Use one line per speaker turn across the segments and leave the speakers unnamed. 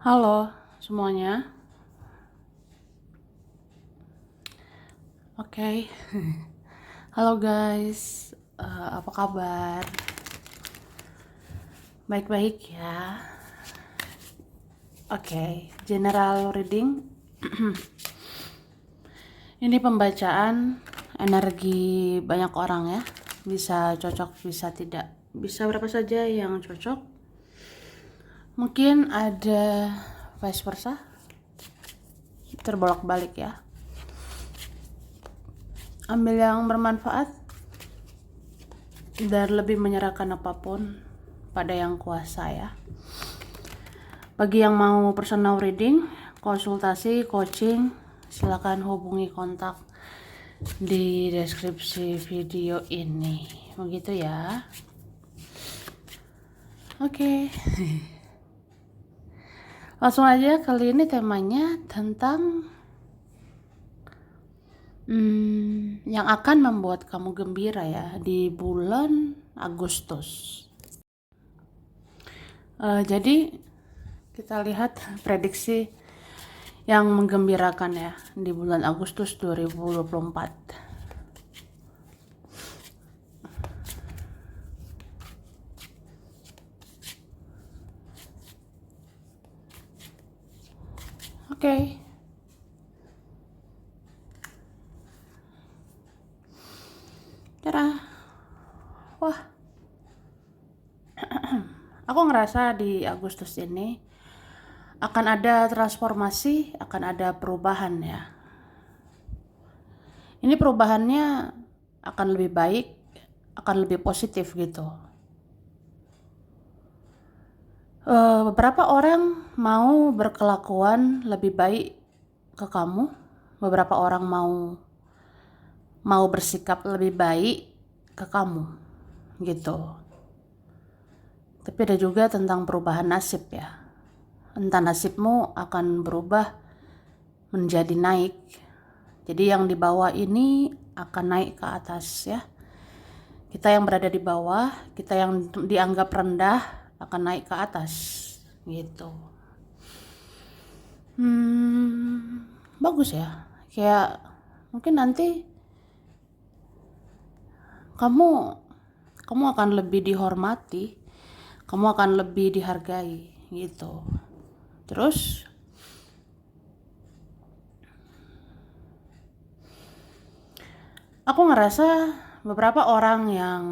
Halo semuanya. Oke. Halo guys. Apa kabar? Baik-baik ya. Oke, general reading. Ini pembacaan energi banyak orang ya. Bisa cocok, bisa tidak. Bisa berapa saja yang cocok. Mungkin ada vice versa. Terbolak-balik ya. Ambil yang bermanfaat dan lebih menyerahkan apapun pada yang kuasa ya. Bagi yang mau personal reading, konsultasi, coaching, silakan hubungi kontak di deskripsi video ini. Begitu ya. Oke. Langsung aja, kali ini temanya tentang yang akan membuat kamu gembira ya di bulan Agustus. Jadi kita lihat prediksi yang menggembirakan ya di bulan Agustus 2024. Oke. Cerah. Wah. Aku ngerasa di Agustus ini akan ada transformasi, akan ada perubahan ya. Ini perubahannya akan lebih baik, akan lebih positif gitu. Beberapa orang mau berkelakuan lebih baik ke kamu, beberapa orang mau bersikap lebih baik ke kamu gitu. Tapi ada juga tentang perubahan nasib ya. Entah nasibmu akan berubah menjadi naik. Jadi yang di bawah ini akan naik ke atas ya. Kita yang berada di bawah, kita yang dianggap rendah akan naik ke atas gitu. Bagus ya. Kayak mungkin nanti kamu akan lebih dihormati, kamu akan lebih dihargai gitu. Terus aku ngerasa beberapa orang yang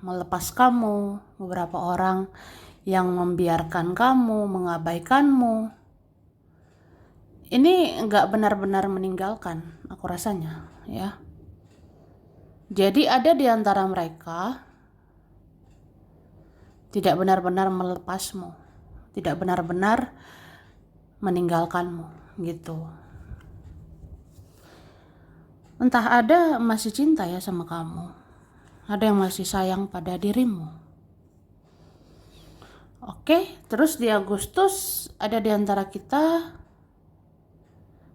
melepas kamu, beberapa orang yang membiarkan kamu, mengabaikanmu, ini nggak benar-benar meninggalkan aku rasanya ya. Jadi ada di antara mereka tidak benar-benar melepasmu, tidak benar-benar meninggalkanmu gitu. Entah ada masih cinta ya sama kamu, ada yang masih sayang pada dirimu. Oke, terus di Agustus ada di antara kita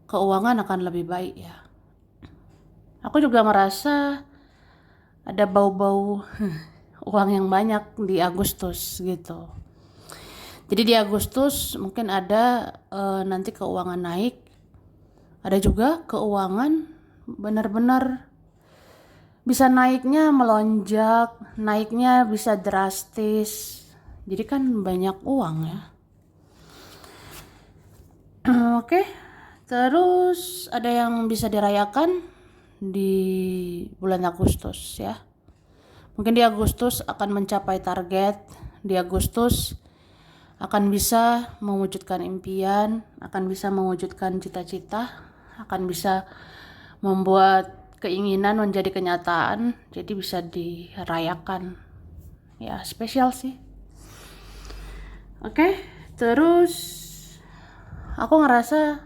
keuangan akan lebih baik ya. Aku juga merasa ada bau-bau uang yang banyak di Agustus gitu. Jadi di Agustus mungkin ada nanti keuangan naik. Ada juga keuangan benar-benar bisa naiknya melonjak, naiknya bisa drastis. Jadi kan banyak uang ya. Oke. Terus ada yang bisa dirayakan di bulan Agustus ya. Mungkin di Agustus akan mencapai target, di Agustus akan bisa mewujudkan impian, akan bisa mewujudkan cita-cita, akan bisa membuat keinginan menjadi kenyataan, jadi bisa dirayakan. Ya, spesial sih. Oke, terus aku ngerasa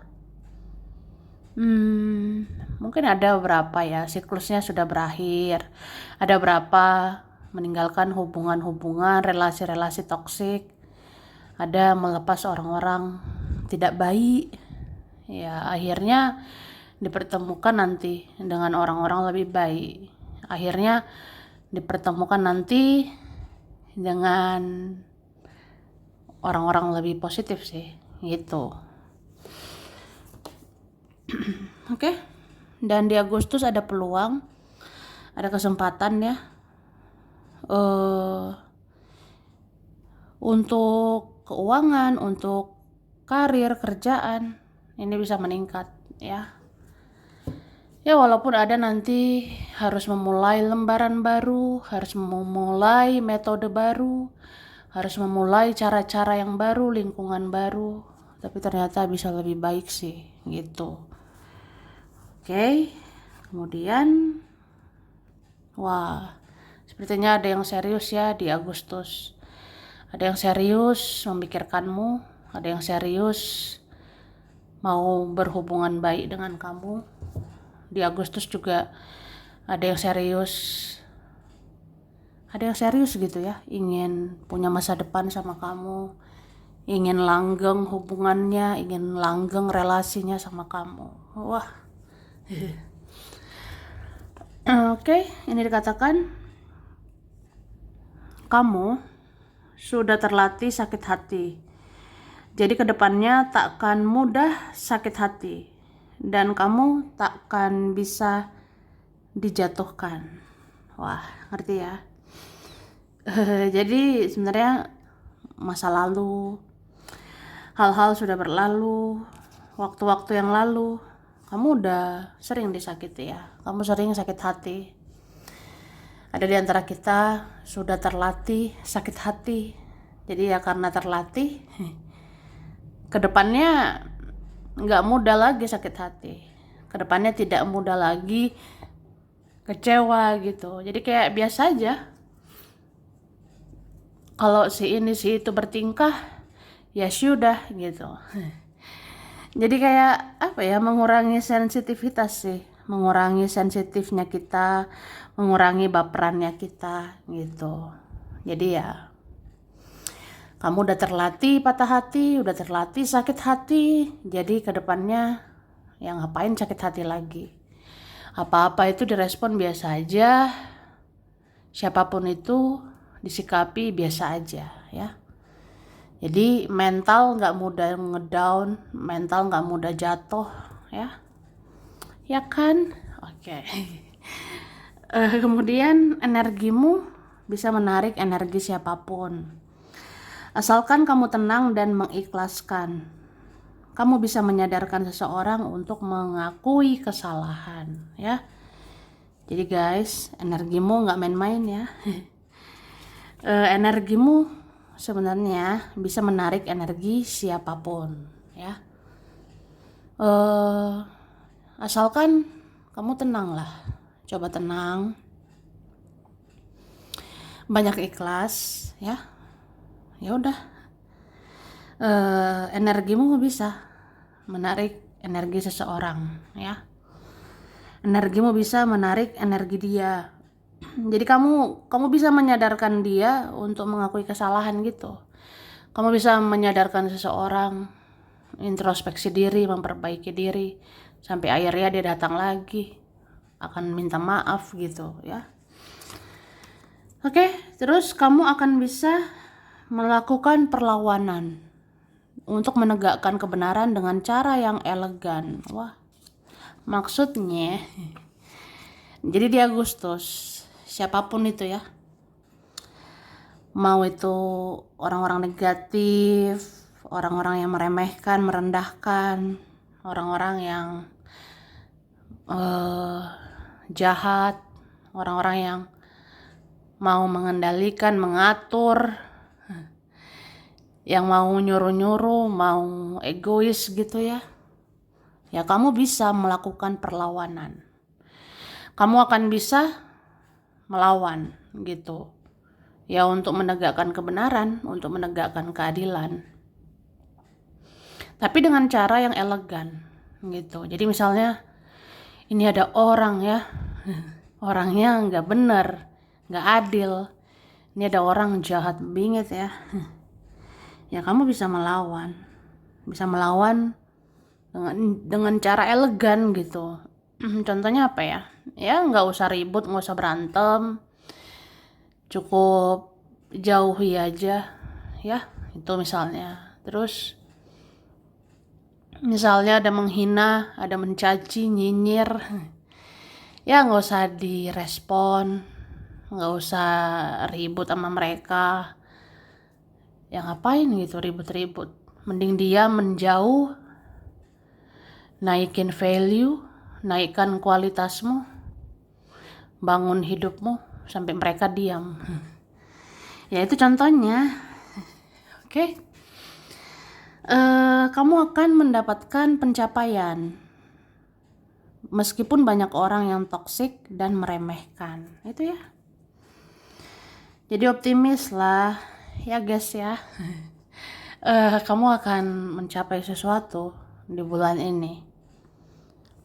mungkin ada beberapa ya siklusnya sudah berakhir, ada berapa meninggalkan hubungan-hubungan, relasi-relasi toksik, ada melepas orang-orang tidak baik ya, akhirnya dipertemukan nanti dengan orang-orang lebih baik, akhirnya dipertemukan nanti dengan orang-orang lebih positif sih gitu. Oke. Dan di Agustus ada peluang, ada kesempatan ya, untuk keuangan, untuk karir, kerjaan, ini bisa meningkat ya. Ya walaupun ada nanti harus memulai lembaran baru, harus memulai metode baru, harus memulai cara-cara yang baru, lingkungan baru, tapi ternyata bisa lebih baik sih gitu. Oke, kemudian wah, sepertinya ada yang serius ya di Agustus. Ada yang serius memikirkanmu, ada yang serius mau berhubungan baik dengan kamu. Di Agustus juga ada yang serius gitu ya, ingin punya masa depan sama kamu, ingin langgeng hubungannya, ingin langgeng relasinya sama kamu. Wah. Oke, ini dikatakan kamu sudah terlatih sakit hati. Jadi kedepannya takkan mudah sakit hati dan kamu takkan bisa dijatuhkan. Wah, ngerti ya? Jadi sebenarnya masa lalu, hal-hal sudah berlalu, waktu-waktu yang lalu, kamu udah sering disakiti ya. Kamu sering sakit hati. Ada di antara kita sudah terlatih sakit hati. Jadi ya karena terlatih, kedepannya nggak mudah lagi sakit hati. Kedepannya tidak mudah lagi kecewa gitu. Jadi kayak biasa aja. Kalau si ini si itu bertingkah, ya sudah gitu. Jadi kayak apa ya, mengurangi sensitivitas sih, mengurangi sensitifnya kita, mengurangi baperannya kita gitu. Jadi ya kamu udah terlatih patah hati, udah terlatih sakit hati, jadi kedepannya ya ngapain sakit hati lagi. Apa-apa itu direspon biasa aja, siapapun itu disikapi biasa aja ya. Jadi mental nggak mudah ngedown, mental nggak mudah jatuh ya, ya kan? Oke. Kemudian energimu bisa menarik energi siapapun, asalkan kamu tenang dan mengikhlaskan. Kamu bisa menyadarkan seseorang untuk mengakui kesalahan ya. Jadi guys, energimu nggak main-main ya. Energimu sebenarnya bisa menarik energi siapapun ya. Asalkan kamu tenang lah, coba tenang, banyak ikhlas ya. Ya udah, energimu bisa menarik energi seseorang ya. Energimu bisa menarik energi dia. Jadi kamu bisa menyadarkan dia untuk mengakui kesalahan gitu. Kamu bisa menyadarkan seseorang introspeksi diri, memperbaiki diri, sampai akhirnya dia datang lagi akan minta maaf gitu ya. Oke, terus kamu akan bisa melakukan perlawanan untuk menegakkan kebenaran dengan cara yang elegan. Wah, maksudnya jadi di Agustus siapapun itu ya, mau itu orang-orang negatif, orang-orang yang meremehkan, merendahkan, orang-orang yang jahat, orang-orang yang mau mengendalikan, mengatur, yang mau nyuruh-nyuruh, mau egois gitu ya. Ya kamu bisa melakukan perlawanan. Kamu akan bisa melawan gitu. Ya untuk menegakkan kebenaran, untuk menegakkan keadilan. Tapi dengan cara yang elegan gitu. Jadi misalnya ini ada orang ya, orangnya nggak benar, nggak adil. Ini ada orang jahat bingit ya. Ya kamu bisa melawan dengan cara elegan gitu. Contohnya apa ya? Ya nggak usah ribut, nggak usah berantem, cukup jauhi aja ya, itu misalnya. Terus Misalnya ada menghina, ada mencaci, nyinyir, ya nggak usah direspon, nggak usah ribut sama mereka. Ya ngapain gitu ribut-ribut, mending dia menjauh, naikin value, naikkan kualitasmu, bangun hidupmu sampai mereka diam. Ya itu contohnya. Oke. Kamu akan mendapatkan pencapaian meskipun banyak orang yang toksik dan meremehkan. Itu ya. Jadi optimis lah ya guys ya. Kamu akan mencapai sesuatu di bulan ini.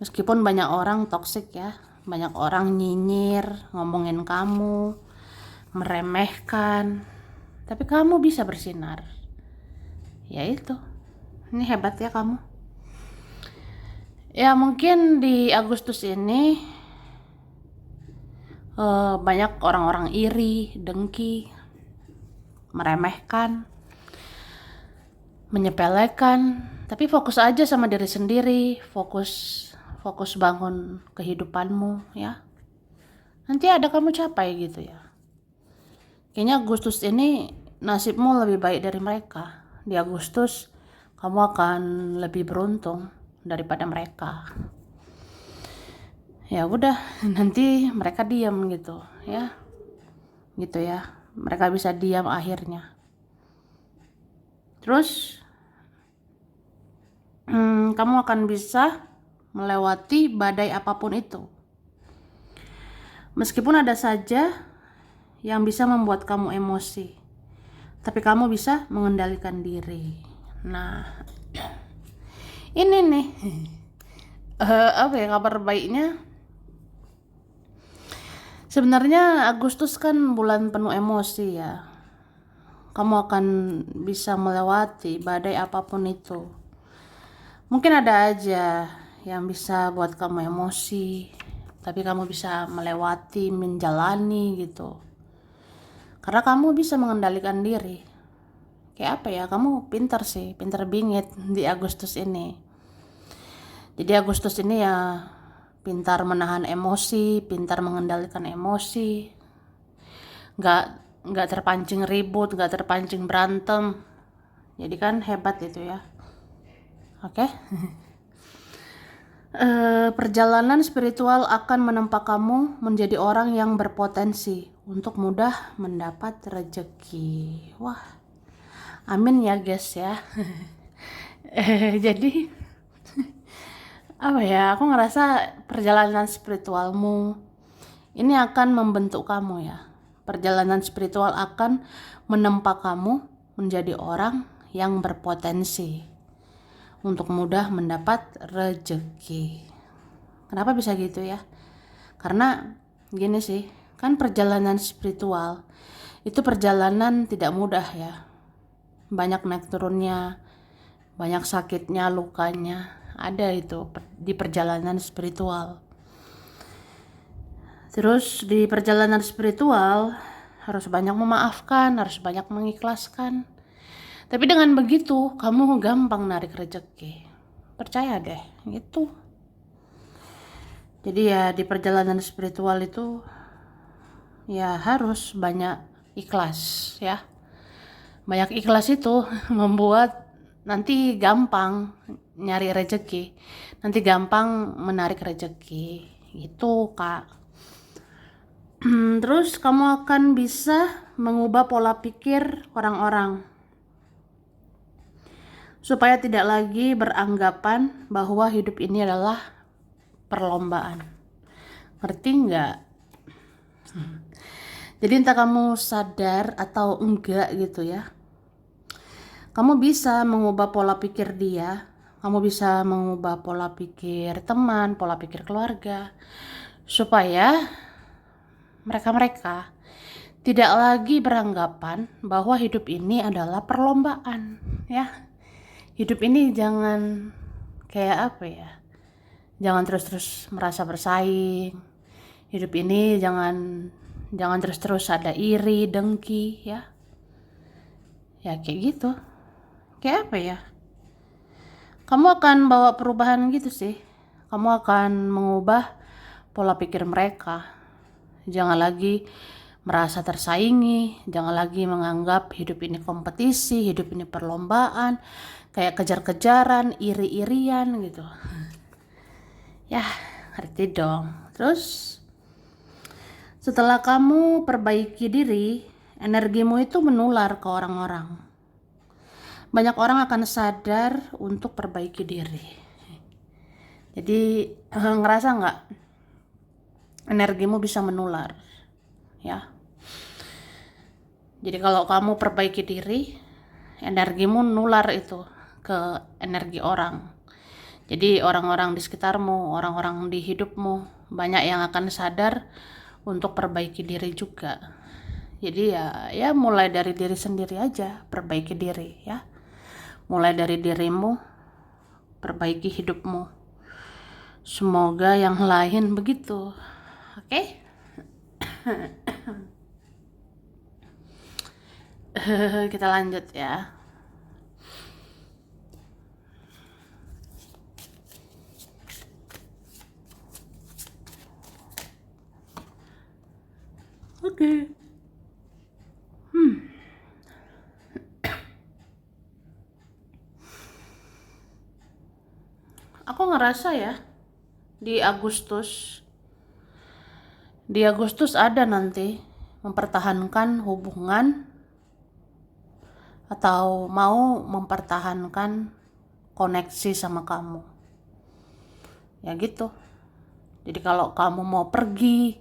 Meskipun banyak orang toksik ya, banyak orang nyinyir, ngomongin kamu, meremehkan, tapi kamu bisa bersinar. Ya itu, ini hebat ya kamu. Ya mungkin di Agustus ini banyak orang-orang iri, dengki, meremehkan, menyepelekan, tapi fokus aja sama diri sendiri, fokus bangun kehidupanmu ya. Nanti ada kamu capai gitu ya. Kayaknya Agustus ini nasibmu lebih baik dari mereka. Di Agustus kamu akan lebih beruntung daripada mereka. Ya udah, nanti mereka diam gitu ya. Gitu ya. Mereka bisa diam akhirnya. Terus kamu akan bisa melewati badai apapun itu. Meskipun ada saja yang bisa membuat kamu emosi, tapi kamu bisa mengendalikan diri. Nah, ini nih apa ya kabar baiknya? Sebenarnya Agustus kan bulan penuh emosi ya. Kamu akan bisa melewati badai apapun itu. Mungkin ada aja yang bisa buat kamu emosi, tapi kamu bisa melewati, menjalani gitu. Karena kamu bisa mengendalikan diri. Kayak apa ya, kamu pintar sih, pintar bingit di Agustus ini. Jadi Agustus ini ya pintar menahan emosi, pintar mengendalikan emosi. Nggak terpancing ribut, nggak terpancing berantem. Jadi kan hebat itu ya. Oke. Perjalanan spiritual akan menempa kamu menjadi orang yang berpotensi untuk mudah mendapat rezeki. Wah, amin ya guys ya. Jadi apa ya, aku ngerasa perjalanan spiritualmu ini akan membentuk kamu ya. Perjalanan spiritual akan menempa kamu menjadi orang yang berpotensi untuk mudah mendapat rezeki. Kenapa bisa gitu ya? Karena gini sih, kan perjalanan spiritual itu perjalanan tidak mudah ya. Banyak naik turunnya, banyak sakitnya, lukanya, ada itu di perjalanan spiritual. Terus di perjalanan spiritual harus banyak memaafkan, harus banyak mengikhlaskan. Tapi dengan begitu kamu gampang narik rezeki. Percaya deh, gitu. Jadi ya di perjalanan spiritual itu ya harus banyak ikhlas ya. Banyak ikhlas itu membuat nanti gampang nyari rezeki. Nanti gampang menarik rezeki. Gitu, Kak. Terus kamu akan bisa mengubah pola pikir orang-orang supaya tidak lagi beranggapan bahwa hidup ini adalah perlombaan. Ngerti nggak? Jadi entah kamu sadar atau enggak gitu ya, kamu bisa mengubah pola pikir dia, kamu bisa mengubah pola pikir teman, pola pikir keluarga, supaya mereka tidak lagi beranggapan bahwa hidup ini adalah perlombaan ya. Hidup ini jangan kayak apa ya, jangan terus-terus merasa bersaing. Hidup ini jangan terus-terus ada iri, dengki ya kayak gitu. Kayak apa ya, kamu akan bawa perubahan gitu sih. Kamu akan mengubah pola pikir mereka. Jangan lagi merasa tersaingi, jangan lagi menganggap hidup ini kompetisi, hidup ini perlombaan, kayak kejar-kejaran, iri-irian gitu. Ya, ngerti dong. Terus setelah kamu perbaiki diri, energimu itu menular ke orang-orang. Banyak orang akan sadar untuk perbaiki diri. Jadi ngerasa nggak energimu bisa menular, ya. Jadi kalau kamu perbaiki diri, energimu nular itu ke energi orang. Jadi orang-orang di sekitarmu, orang-orang di hidupmu, banyak yang akan sadar untuk perbaiki diri juga. Jadi ya mulai dari diri sendiri aja, perbaiki diri ya. Mulai dari dirimu, perbaiki hidupmu. Semoga yang lain begitu. Oke? Kita lanjut ya. Oke. Aku ngerasa ya di Agustus ada nanti mempertahankan hubungan atau mau mempertahankan koneksi sama kamu. Ya gitu. Jadi kalau kamu mau pergi,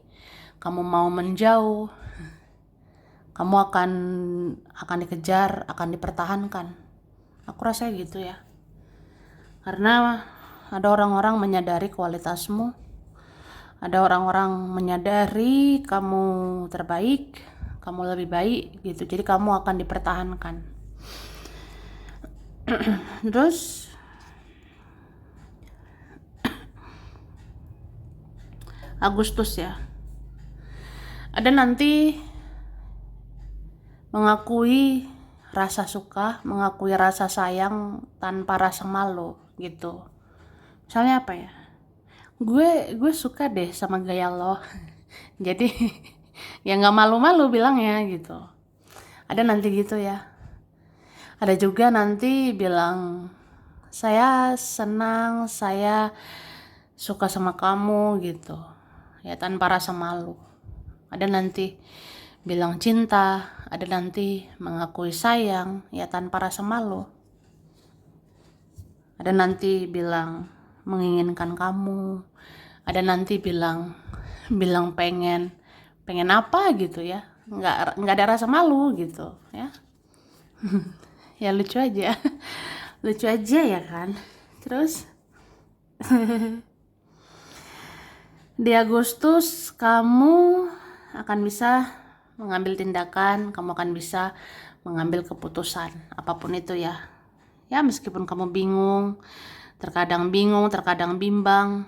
kamu mau menjauh, kamu akan dikejar, akan dipertahankan. Aku rasa gitu ya. Karena ada orang-orang menyadari kualitasmu, ada orang-orang menyadari kamu terbaik, kamu lebih baik gitu. Jadi kamu akan dipertahankan. Terus Agustus ya. Ada nanti mengakui rasa suka, mengakui rasa sayang tanpa rasa malu gitu. Misalnya apa ya? Gue suka deh sama gaya lo. Jadi ya nggak malu-malu bilangnya gitu. Ada nanti gitu ya. Ada juga nanti bilang saya senang, saya suka sama kamu gitu. Ya tanpa rasa malu. Ada nanti bilang cinta, ada nanti mengakui sayang ya tanpa rasa malu. Ada nanti bilang menginginkan kamu, ada nanti bilang pengen apa gitu ya, nggak ada rasa malu gitu ya. Ya lucu aja. Lucu aja ya kan. Terus di Agustus kamu akan bisa mengambil tindakan, kamu akan bisa mengambil keputusan apapun itu ya. Ya meskipun kamu bingung, terkadang bimbang,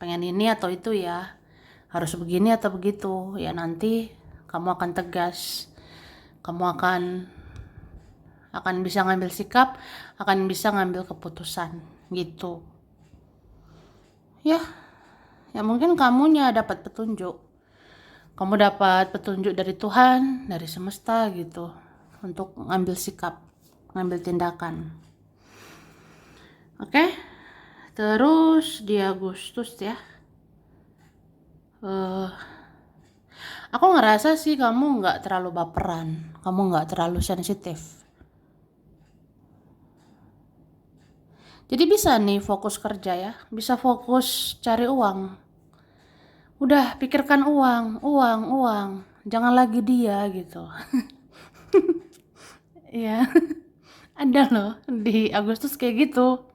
pengen ini atau itu ya, harus begini atau begitu ya, nanti kamu akan tegas, kamu akan bisa ngambil sikap, akan bisa ngambil keputusan gitu ya. Ya mungkin kamunya dapat petunjuk, kamu dapat petunjuk dari Tuhan, dari semesta gitu, untuk ngambil sikap, ngambil tindakan. Oke. Terus di Agustus ya, aku ngerasa sih kamu nggak terlalu baperan, kamu nggak terlalu sensitif. Jadi bisa nih fokus kerja ya, bisa fokus cari uang. Udah pikirkan uang, jangan lagi dia gitu. Iya, ada loh di Agustus kayak gitu.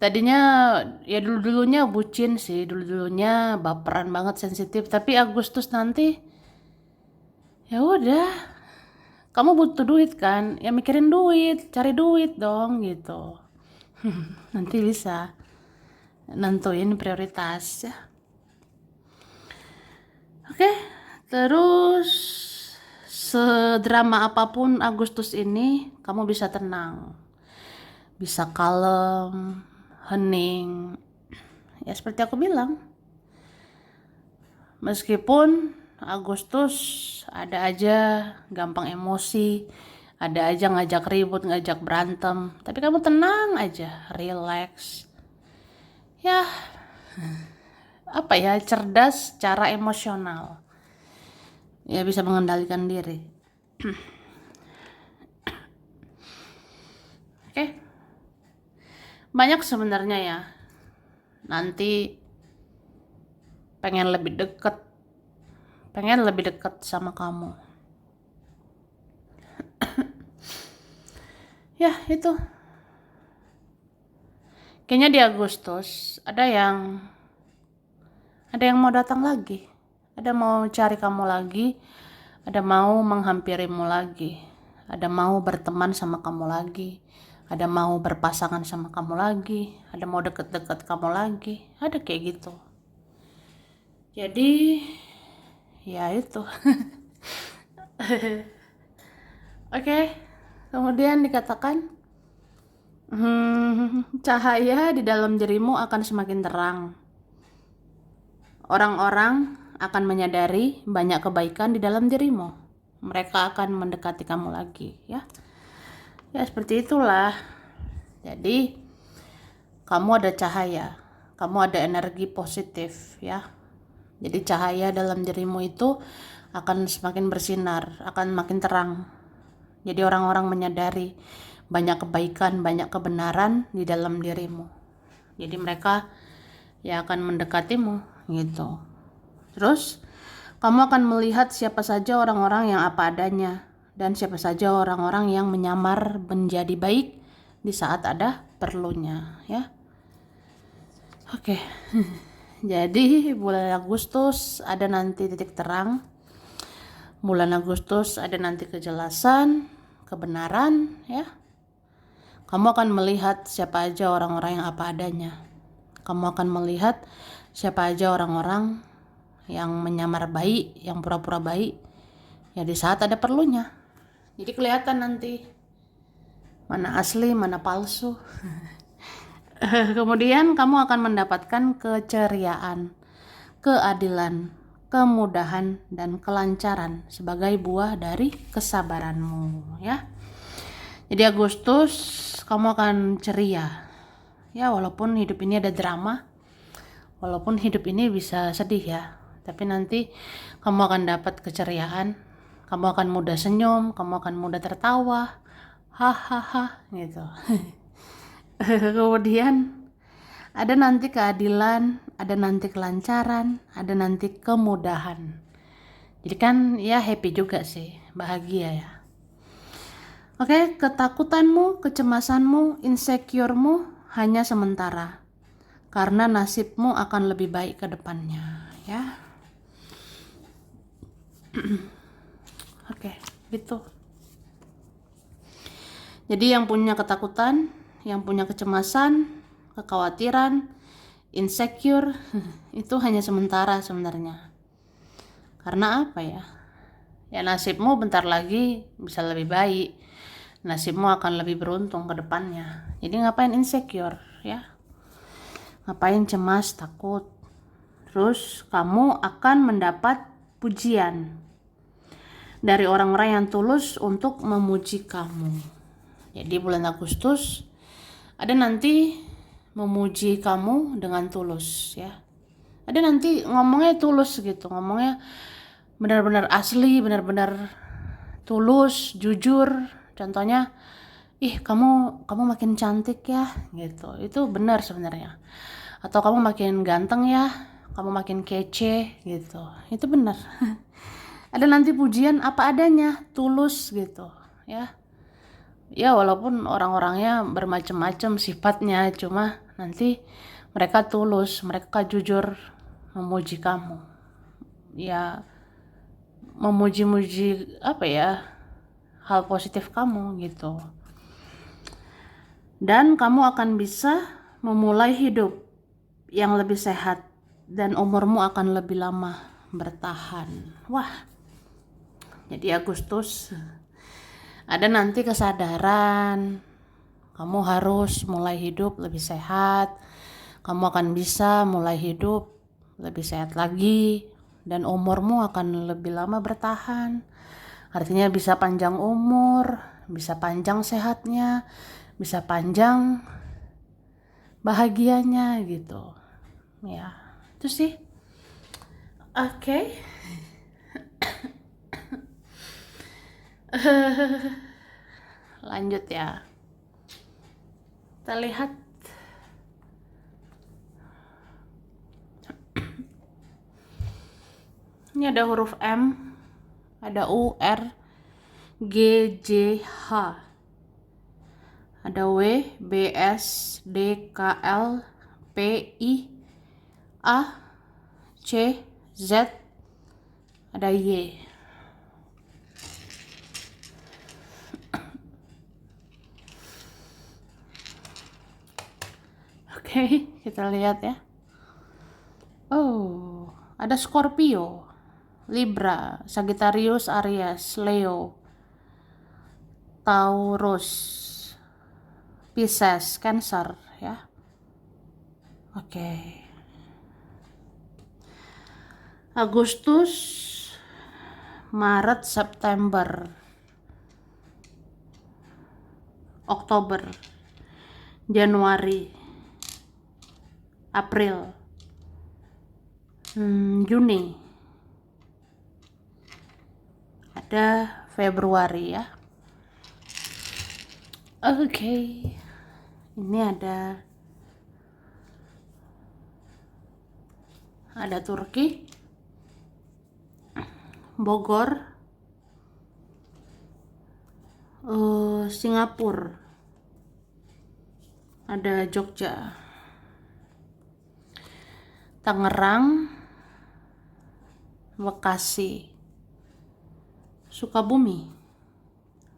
Tadinya ya dulu-dulunya bucin sih, dulu-dulunya baperan banget, sensitif, tapi Agustus nanti ya udah, kamu butuh duit kan, ya mikirin duit, cari duit dong gitu. Nanti bisa nentuin prioritas ya. Oke, terus sedrama apapun Agustus ini, kamu bisa tenang. bisa kalem, hening. Ya seperti aku bilang, meskipun Agustus ada aja gampang emosi, ada aja ngajak ribut, ngajak berantem, tapi kamu tenang aja, relax. Ya, apa ya, cerdas secara emosional. Ya bisa mengendalikan diri. Oke. Banyak sebenarnya ya. Nanti pengen lebih dekat sama kamu. Ya, itu. Kayaknya di Agustus ada yang mau datang lagi. Ada mau cari kamu lagi, ada mau menghampirimu lagi, ada mau berteman sama kamu lagi, ada mau berpasangan sama kamu lagi, ada mau deket-deket kamu lagi, ada kayak gitu. Jadi ya itu. Oke, kemudian dikatakan cahaya di dalam dirimu akan semakin terang. Orang-orang akan menyadari banyak kebaikan di dalam dirimu. Mereka akan mendekati kamu lagi, ya. Ya seperti itulah. Jadi kamu ada cahaya, kamu ada energi positif, ya. Jadi cahaya dalam dirimu itu akan semakin bersinar, akan makin terang. Jadi orang-orang menyadari banyak kebaikan, banyak kebenaran di dalam dirimu. Jadi mereka ya akan mendekatimu gitu. Terus kamu akan melihat siapa saja orang-orang yang apa adanya dan siapa saja orang-orang yang menyamar menjadi baik di saat ada perlunya, ya. Oke. Jadi bulan Agustus ada nanti titik terang. Bulan Agustus ada nanti kejelasan, kebenaran, ya. Kamu akan melihat siapa aja orang-orang yang apa adanya. Kamu akan melihat siapa aja orang-orang yang menyamar baik, yang pura-pura baik, ya di saat ada perlunya. Jadi kelihatan nanti mana asli, mana palsu. Kemudian kamu akan mendapatkan keceriaan, keadilan, kemudahan, dan kelancaran sebagai buah dari kesabaranmu, ya. Jadi Agustus kamu akan ceria, ya, walaupun hidup ini ada drama, walaupun hidup ini bisa sedih ya, tapi nanti kamu akan dapat keceriaan, kamu akan mudah senyum, kamu akan mudah tertawa, hahaha gitu. Kemudian ada nanti keadilan, ada nanti kelancaran, ada nanti kemudahan. Jadi kan ya happy juga sih, bahagia ya. Oke, ketakutanmu, kecemasanmu, insecure-mu hanya sementara. Karena nasibmu akan lebih baik ke depannya, ya. Oke, gitu. Jadi yang punya ketakutan, yang punya kecemasan, kekhawatiran, insecure, itu hanya sementara sebenarnya. Karena apa ya? Ya nasibmu bentar lagi bisa lebih baik. Nasibmu akan lebih beruntung ke depannya. Jadi ngapain insecure, ya? Ngapain cemas, takut? Terus kamu akan mendapat pujian dari orang-orang yang tulus untuk memuji kamu. Jadi bulan Agustus ada nanti memuji kamu dengan tulus, ya. Ada nanti ngomongnya tulus gitu, ngomongnya benar-benar asli, benar-benar tulus, jujur. Contohnya, ih kamu makin cantik ya, gitu. Itu benar sebenarnya. Atau kamu makin ganteng ya, kamu makin kece, gitu. Itu benar. Ada nanti pujian apa adanya, tulus gitu, ya. Ya walaupun orang-orangnya bermacam-macam sifatnya, cuma nanti mereka tulus, mereka jujur memuji kamu. Ya memuji-muji apa ya, hal positif kamu gitu. Dan kamu akan bisa memulai hidup yang lebih sehat dan umurmu akan lebih lama bertahan. Wah, jadi Agustus ada nanti kesadaran Kamu harus mulai hidup lebih sehat. Kamu akan bisa mulai hidup lebih sehat lagi, dan umurmu akan lebih lama bertahan. Artinya bisa panjang umur, bisa panjang sehatnya, bisa panjang bahagianya gitu. Ya, itu sih. Oke. Lanjut ya. Kita lihat. Ini ada huruf M, ada U, R, G, J, H. Ada W, B, S, D, K, L, P, I, A, C, Z, ada Y. Oke, kita lihat ya. Oh, ada Scorpio, Libra, Sagittarius, Aries, Leo, Taurus, Pisces, Cancer ya. Oke. Agustus, Maret, September, Oktober, Januari, April, Juni, ada Februari ya. Oke. Ini ada Turki, Bogor, Singapura, ada Jogja, Tangerang, Bekasi, Sukabumi,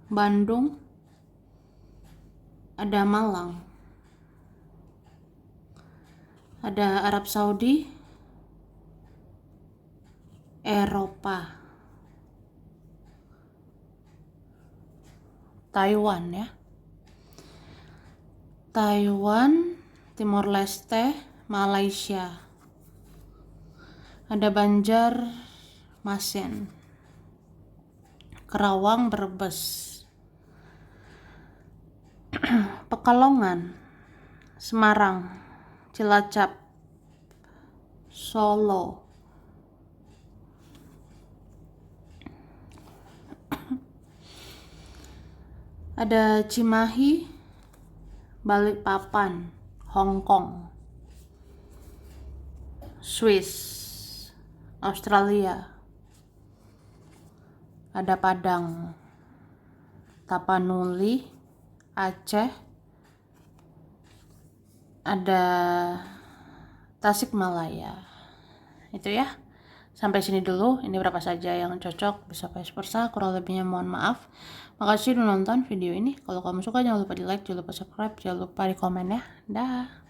Bandung, ada Malang, ada Arab Saudi, Eropa, Taiwan ya. Taiwan, Timor Leste, Malaysia. Ada Banjarmasin, Kerawang, Brebes, Pekalongan, Semarang, Cilacap, Solo, ada Cimahi, Balikpapan, Hong Kong, Swiss, Australia, ada Padang, Tapanuli, Aceh, ada Tasikmalaya. Itu ya. Sampai sini dulu. Ini berapa saja yang cocok, bisa vice versa. Kurang lebihnya mohon maaf. Makasih udah nonton video ini. Kalau kamu suka jangan lupa di like, jangan lupa subscribe, jangan lupa di komen ya. Dah.